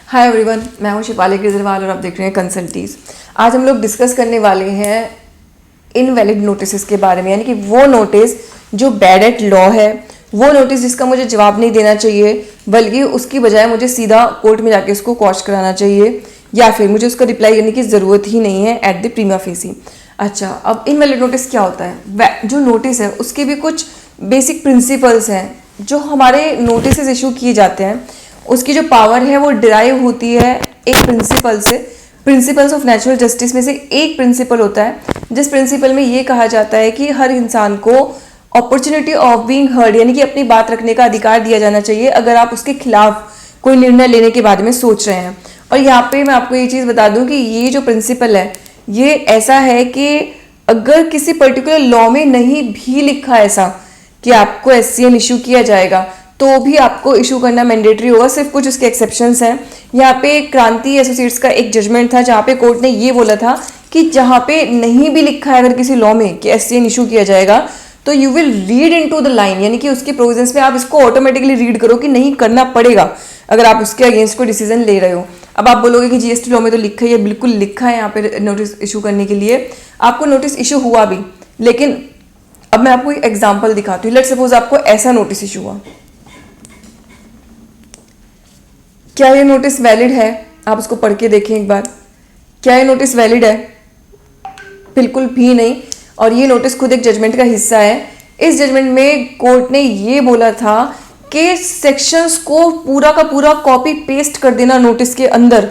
Hi everyone, मैं हूं शिपाली केजरीवाल और आप देख रहे हैं कंसल्टीज। आज हम लोग डिस्कस करने वाले हैं इनवैलिड नोटिस के बारे में, यानी कि वो नोटिस जो बैड एट लॉ है, वो नोटिस जिसका मुझे जवाब नहीं देना चाहिए बल्कि उसकी बजाय मुझे सीधा कोर्ट में जाके उसको क्वॉश कराना चाहिए, या फिर मुझे उसका रिप्लाई करने की ज़रूरत ही नहीं है एट द प्रीमा फेसी। अच्छा, अब इनवैलिड नोटिस क्या होता है? जो नोटिस है उसके भी कुछ बेसिक प्रिंसिपल्स हैं। जो हमारे नोटिस इशू किए जाते हैं उसकी जो पावर है वो डिराइव होती है एक प्रिंसिपल से। प्रिंसिपल्स ऑफ नेचुरल जस्टिस में से एक प्रिंसिपल होता है जिस प्रिंसिपल में ये कहा जाता है कि हर इंसान को अपॉर्चुनिटी ऑफ बीइंग हर्ड, यानी कि अपनी बात रखने का अधिकार दिया जाना चाहिए अगर आप उसके खिलाफ कोई निर्णय लेने के बारे में सोच रहे हैं। और यहाँ पे मैं आपको ये चीज़ बता दूं कि ये जो प्रिंसिपल है ये ऐसा है कि अगर किसी पर्टिकुलर लॉ में नहीं भी लिखा ऐसा कि आपको SCN इशू किया जाएगा तो भी आपको इशू करना मैंडेटरी होगा। सिर्फ कुछ उसके एक्सेप्शंस हैं। यहाँ पे क्रांति एसोसिएट्स का एक जजमेंट था जहाँ पे कोर्ट ने ये बोला था कि जहाँ पे नहीं भी लिखा है अगर किसी लॉ में कि SCN इशू किया जाएगा तो you will read into the line, यानी कि उसके प्रोविजंस में आप इसको ऑटोमेटिकली रीड करो कि नहीं करना पड़ेगा अगर आप उसके अगेंस्ट कोई डिसीजन ले रहे हो। अब आप बोलोगे कि GST लॉ में तो लिखा है, बिल्कुल लिखा है यहाँ पे नोटिस इशू करने के लिए। आपको नोटिस इशू हुआ भी, लेकिन अब मैं आपको एक एग्जाम्पल दिखाती हूँ। लेट्स सपोज आपको ऐसा नोटिस इशू हुआ, क्या ये नोटिस वैलिड है? आप उसको पढ़ के देखें एक बार। क्या ये नोटिस वैलिड है? बिल्कुल भी नहीं। और ये नोटिस खुद एक जजमेंट का हिस्सा है। इस जजमेंट में कोर्ट ने ये बोला था कि सेक्शंस को पूरा का पूरा कॉपी पेस्ट कर देना नोटिस के अंदर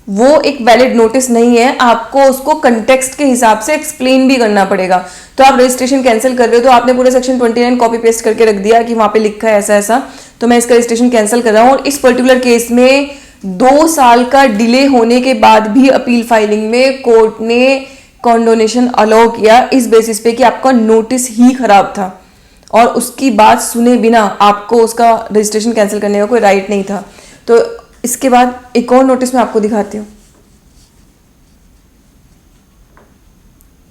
वो एक वैलिड नोटिस नहीं है। आपको उसको कंटेक्स्ट के हिसाब से एक्सप्लेन भी करना पड़ेगा। तो आप रजिस्ट्रेशन कैंसिल कर रहे हो तो आपने पूरे सेक्शन 29 कॉपी पेस्ट करके रख दिया कि वहां पे लिखा है ऐसा ऐसा, तो मैं इसका रजिस्ट्रेशन कैंसिल कर रहा हूं। और इस पर्टिकुलर केस में 2 साल का डिले होने के बाद भी अपील फाइलिंग में कोर्ट ने कॉन्डोनेशन अलाउ किया इस बेसिस पे कि आपका नोटिस ही खराब था और उसकी बात सुने बिना आपको उसका रजिस्ट्रेशन कैंसिल करने का कोई राइट नहीं था। तो इसके बाद एक और नोटिस मैं आपको दिखाती हूँ।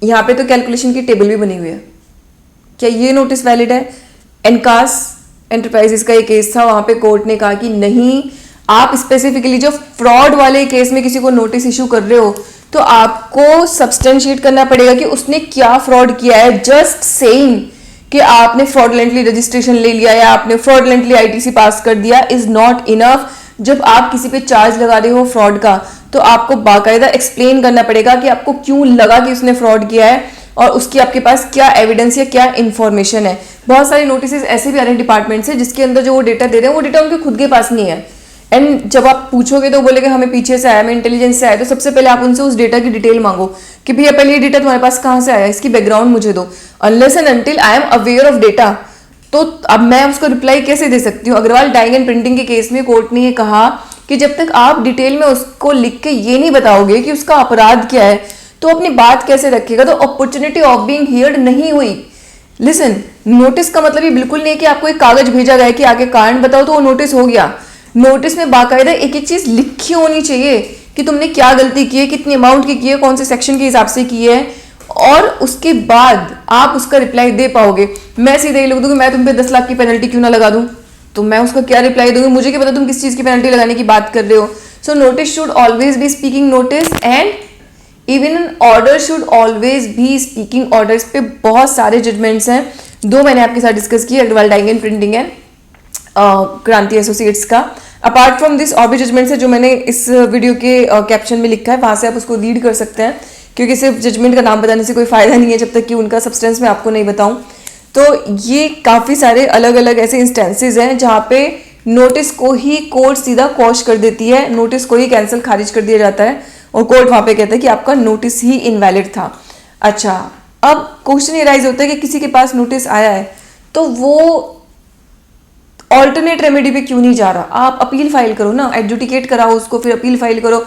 यहां पे तो कैलकुलेशन की टेबल भी बनी हुई है। क्या ये नोटिस वैलिड है? एनकास एंटरप्राइजेस का एक केस था, वहां पे कोर्ट ने कहा कि नहीं, आप स्पेसिफिकली जो फ्रॉड वाले केस में किसी को नोटिस इशू कर रहे हो तो आपको सब्सटेंशिएट करना पड़ेगा कि उसने क्या फ्रॉड किया है। जस्ट सेइंग कि आपने फ्रॉडलेंटली रजिस्ट्रेशन ले लिया या आपने फ्रॉडलेंटली ITC पास कर दिया इज नॉट इनफ। जब आप किसी पे चार्ज लगा रहे हो फ्रॉड का तो आपको बाकायदा एक्सप्लेन करना पड़ेगा कि आपको क्यों लगा कि उसने फ्रॉड किया है और उसकी आपके पास क्या एविडेंस या क्या इंफॉर्मेशन है। बहुत सारे नोटिस ऐसे भी आ रहे हैं डिपार्टमेंट से जिसके अंदर जो वो डेटा दे रहे हैं वो डेटा उनके खुद के पास नहीं है। एंड जब आप पूछोगे तो बोलेगे हमें पीछे से आया, हमें इंटेलिजेंस से आया। तो सबसे पहले आप उनसे उस डेटा की डिटेल मांगो कि भैया पहले ये डेटा तुम्हारे पास कहाँ से आया, इसकी बैकग्राउंड मुझे दो। Unless and until I am aware of data तो अब मैं उसको रिप्लाई कैसे दे सकती हूँ। अग्रवाल डाइंग एंड प्रिंटिंग के केस में कोर्ट ने ये कहा कि जब तक आप डिटेल में उसको लिख के ये नहीं बताओगे कि उसका अपराध क्या है तो अपनी बात कैसे रखेगा। तो अपॉर्चुनिटी ऑफ बीइंग हियर्ड नहीं हुई। लिसन, नोटिस का मतलब ये बिल्कुल नहीं है कि आपको एक कागज भेजा गया कि आगे कारण बताओ तो वो नोटिस हो गया। नोटिस में बाकायदा एक एक चीज लिखी होनी चाहिए कि तुमने क्या गलती की है, कितनी अमाउंट की है, कौन से सेक्शन के हिसाब से की है, और उसके बाद आप उसका रिप्लाई दे पाओगे। मैं सीधे ये लिख दूंगी मैं तुम पे 10 लाख की पेनल्टी क्यों ना लगा दूं, तो मैं उसका क्या रिप्लाई दूंगी? मुझे क्या पता तुम किस चीज की पेनल्टी लगाने की बात कर रहे हो। So notice should always be speaking notice and even an order should always be speaking order. इस पे बहुत सारे जजमेंट्स हैं, 2 मैंने आपके साथ डिस्कस किए, Agarwal dyeing and printing and Kranti associates का। अपार्ट फ्रॉम दिस और भी जजमेंट्स है जो मैंने इस वीडियो के कैप्शन में लिखा है, वहां से आप उसको रीड कर सकते हैं, क्योंकि सिर्फ जजमेंट का नाम बताने से कोई फायदा नहीं है जब तक कि उनका सब्सटेंस मैं आपको नहीं बताऊं। तो ये काफ़ी सारे अलग अलग ऐसे इंस्टेंसेस हैं जहाँ पे नोटिस को ही कोर्ट सीधा क्वॉश कर देती है, नोटिस को ही कैंसिल खारिज कर दिया जाता है और कोर्ट वहाँ पे कहता है कि आपका नोटिस ही इनवैलिड था। अच्छा, अब क्वेश्चन ये राइज होता है कि किसी के पास नोटिस आया है तो वो ऑल्टरनेट रेमेडी पे क्यों नहीं जा रहा? आप अपील फाइल करो ना, एडजुडिकेट कराओ उसको, फिर अपील फाइल करो।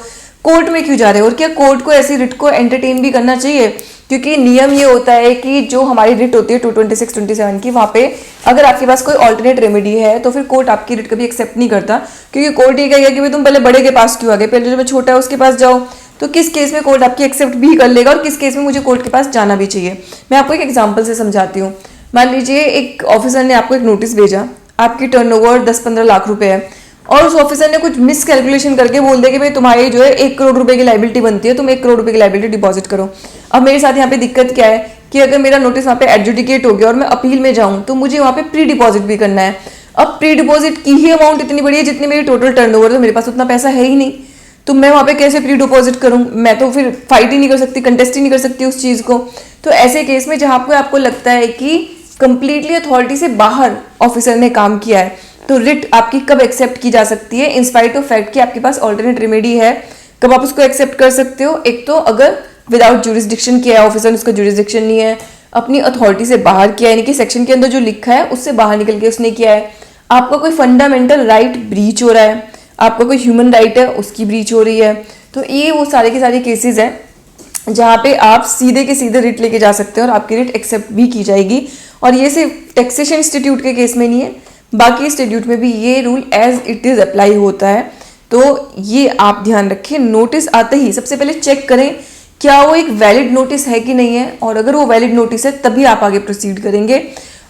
कोर्ट में क्यों जा रहे हो? और क्या कोर्ट को ऐसी रिट को एंटरटेन भी करना चाहिए? क्योंकि नियम ये होता है कि जो हमारी रिट होती है 226, 27 की, वहाँ पे अगर आपके पास कोई ऑल्टरनेट रेमेडी है तो फिर कोर्ट आपकी रिट कभी एक्सेप्ट नहीं करता, क्योंकि कोर्ट ये कहेगा कि भाई तुम पहले बड़े के पास क्यों आ गए, पहले जो छोटा है उसके पास जाओ। तो किस केस में कोर्ट आपकी एक्सेप्ट भी कर लेगा और किस केस में मुझे कोर्ट के पास जाना भी चाहिए। मैं आपको एक एग्जाम्पल से समझाती हूँ। मान लीजिए एक ऑफिसर ने आपको एक नोटिस भेजा, आपकी टर्नओवर 10-15 लाख रुपए है और उस ऑफिसर ने कुछ मिस कैलकुलेशन करके बोल दिया कि भाई तुम्हारी जो है 1 करोड़ रुपए की लाइबिलिटी बनती है, तुम 1 करोड़ रुपए की लाइबिलिटी डिपॉजिट करो। अब मेरे साथ यहाँ पे दिक्कत क्या है कि अगर मेरा नोटिस वहाँ पे एडजुडिकेट हो गया और मैं अपील में जाऊँ तो मुझे वहाँ पे प्री डिपॉजिट भी करना है। अब प्री डिपॉजिट की ही अमाउंट इतनी बड़ी है जितनी मेरी टोटल टर्नओवर, तो मेरे पास उतना पैसा है ही नहीं, तो मैं वहाँ पे कैसे प्री डिपॉजिट करूँ? मैं तो फिर फाइट ही नहीं कर सकती, कंटेस्ट ही नहीं कर सकती उस चीज़ को। तो ऐसे केस में जहाँ पे आपको लगता है कि कंप्लीटली अथॉरिटी से बाहर ऑफिसर ने काम किया है, तो रिट आपकी कब एक्सेप्ट की जा सकती है? इंस्पाइट ऑफ फैक्ट कि आपके पास ऑल्टरनेट रेमेडी है, कब आप उसको एक्सेप्ट कर सकते हो? एक तो अगर विदाउट जुरिस्डिक्शन किया है ऑफिसर, उसका जुरिस्डिक्शन नहीं है, अपनी अथॉरिटी से बाहर किया है, यानी कि सेक्शन के अंदर जो लिखा है उससे बाहर निकल के उसने किया है, आपका कोई फंडामेंटल राइट ब्रीच हो रहा है, आपका कोई ह्यूमन राइट है उसकी ब्रीच हो रही है। तो ये वो सारे के सारे केसेस हैं जहाँ पे आप सीधे के सीधे रिट लेके जा सकते हो और आपकी रिट एक्सेप्ट भी की जाएगी। और ये सिर्फ टैक्सेशन इंस्टीट्यूट के केस में नहीं है, बाकी इंस्टीट्यूट में भी ये rule as it is apply होता है। तो ये आप ध्यान रखें, नोटिस आते ही सबसे पहले चेक करें क्या वो एक वैलिड नोटिस है कि नहीं है, और अगर वो वैलिड नोटिस है तभी आप आगे प्रोसीड करेंगे।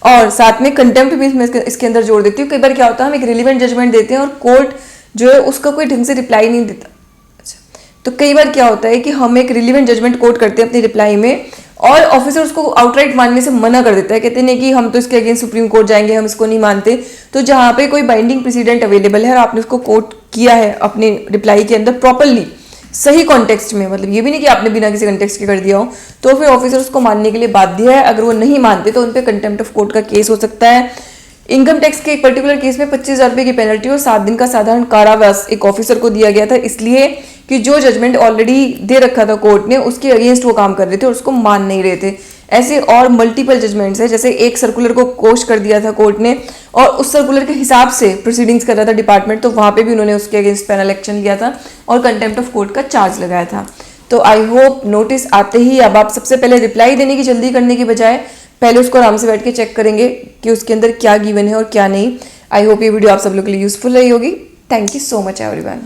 और साथ में कंटेम्प्ट भी मैं इसके अंदर जोड़ देती हूँ। कई बार क्या होता है हम एक रिलीवेंट जजमेंट देते हैं और कोर्ट जो है उसका कोई ढंग से रिप्लाई नहीं देता। अच्छा, तो कई बार क्या होता है कि हम एक रिलीवेंट जजमेंट कोर्ट करते हैं अपनी रिप्लाई में और ऑफिसर उसको आउटराइट मानने से मना कर देता है, कहते हैं कि हम तो इसके अगेंस्ट सुप्रीम कोर्ट जाएंगे, हम इसको नहीं मानते। तो जहाँ पे कोई बाइंडिंग प्रेसिडेंट अवेलेबल है और आपने उसको कोर्ट किया है अपने रिप्लाई के अंदर प्रॉपरली सही कॉन्टेक्स्ट में, मतलब ये भी नहीं कि आपने बिना किसी कॉन्टेक्स्ट के कर दिया हो, तो फिर ऑफिसर उसको मानने के लिए बाध्य है। अगर वो नहीं मानते तो उन पर कंटेम्प्ट ऑफ कोर्ट का केस हो सकता है। इनकम टैक्स के एक पर्टिकुलर केस में 25,000 रुपये की पेनल्टी और 7 दिन का साधारण कारावास एक ऑफिसर को दिया गया था, इसलिए कि जो जजमेंट ऑलरेडी दे रखा था कोर्ट ने उसके अगेंस्ट वो काम कर रहे थे और उसको मान नहीं रहे थे। ऐसे और मल्टीपल जजमेंट्स है, जैसे एक सर्कुलर को कोश कर दिया था कोर्ट ने और उस सर्कुलर के हिसाब से प्रोसीडिंग्स कर रहा था डिपार्टमेंट, तो वहां पे भी उन्होंने उसके अगेंस्ट पेनल एक्शन लिया था और कंटेम्प्ट ऑफ कोर्ट का चार्ज लगाया था। तो आई होप नोटिस आते ही अब आप सबसे पहले रिप्लाई देने की जल्दी करने की बजाय पहले उसको आराम से बैठ के चेक करेंगे कि उसके अंदर क्या गिवन है और क्या नहीं। आई होप ये वीडियो आप सब लोग के लिए यूजफुल रही होगी। Thank you so much everyone.